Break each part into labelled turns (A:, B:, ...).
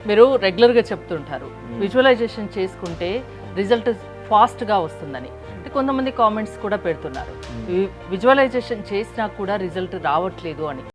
A: మీరు రెగ్యులర్గా చెప్తుంటారు విజువలైజేషన్ చేసుకుంటే రిజల్ట్ ఫాస్ట్గా వస్తుందని. అంటే కొంతమంది కామెంట్స్ కూడా పెడుతున్నారు విజువలైజేషన్ చేసినా కూడా రిజల్ట్ రావట్లేదు అని.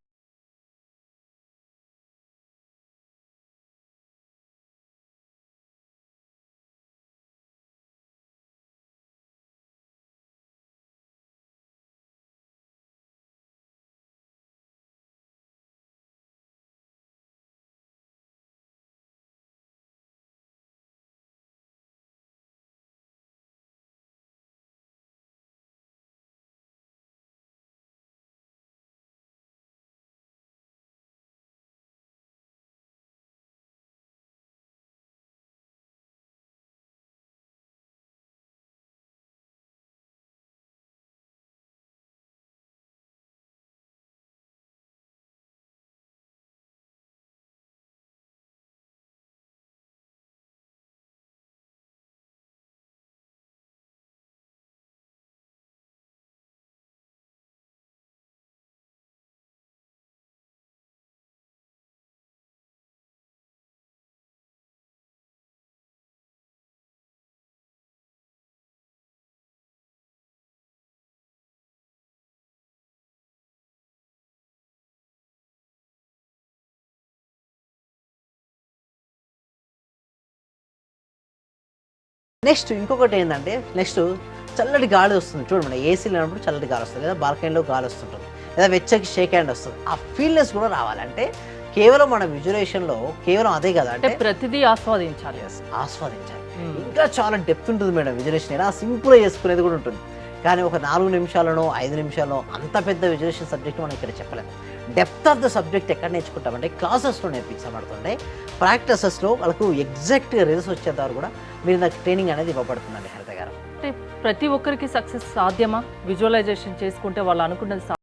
B: నెక్స్ట్ ఇంకొకటి ఏంటంటే చల్లటి గాలి వస్తుంది చూడండి. ఏసీ లేనప్పుడు చల్లటి గాలి వస్తుంది, లేదా బాల్కనీలో గాలి వస్తుంటుంది, లేదా వెచ్చకి షేక్ హ్యాండ్ వస్తుంది. ఆ ఫీల్నెస్ కూడా రావాలంటే కేవలం మన విజువలైజేషన్లో కేవలం అదే కదా, అంటే
A: ప్రతిదీ ఆస్వాదించాలి.
B: ఇంకా చాలా డెప్త్ ఉంటుంది మేడం విజువలైజేషన్. ఇలా సింపుల్గా చేసుకునేది కూడా ఉంటుంది. కానీ ఒక 4 నిమిషాలనో 5 నిమిషాలనో అంత పెద్ద విజువలైజేషన్ సబ్జెక్ట్ మనం ఇక్కడ చెప్పలేము. డెప్త్ ఆఫ్ ద సబ్జెక్ట్ ఎక్కడ నేర్చుకుంటామంటే క్లాసెస్లో నేర్పించబడుతుండే. ప్రాక్టీసెస్లో వాళ్ళకు ఎగ్జాక్ట్గా రిజల్ట్స్ వచ్చేదారు కూడా మీరు నాకు ట్రైనింగ్ అనేది ఇవ్వబడుతుందండి హరిత గారు.
A: అంటే ప్రతి ఒక్కరికి సక్సెస్ సాధ్యమా? విజువలైజేషన్ చేసుకుంటే వాళ్ళు అనుకున్నది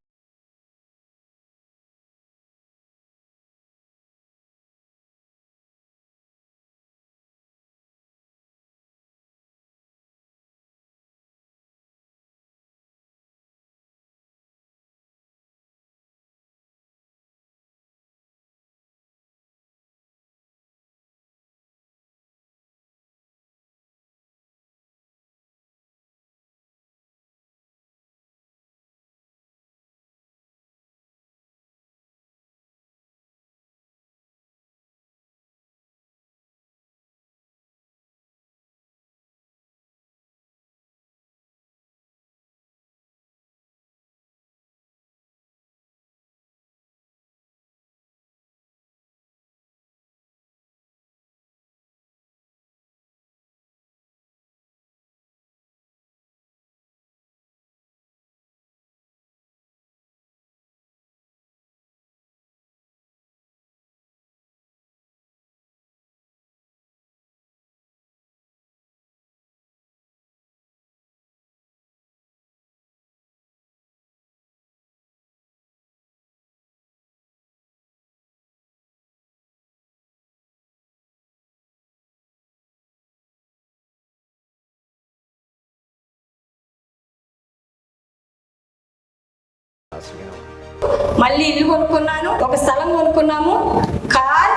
C: మళ్ళీ ఇల్లు కొనుక్కున్నాను, ఒక స్థలం కొనుక్కున్నాము. కార్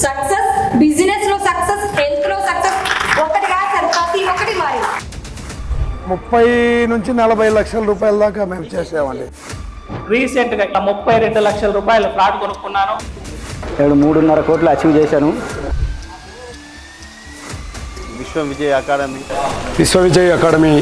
C: సక్సెస్, బిజినెస్ లో సక్సెస్, హెల్త్ లో సక్సెస్. ఒకటి కాదు సార్, ప్రతి ఒక్కటి మారి
D: 30 నుంచి 40 లక్షల రూపాయల దాకా మేము చేసామండి.
E: రీసెంట్గా 32 లక్షల రూపాయల ఫ్లాట్ కొనుక్కున్నాను.
F: 3.5 కోట్లు అచీవ్ చేశాను.
G: విశ్వ విజయ్ అకాడమీ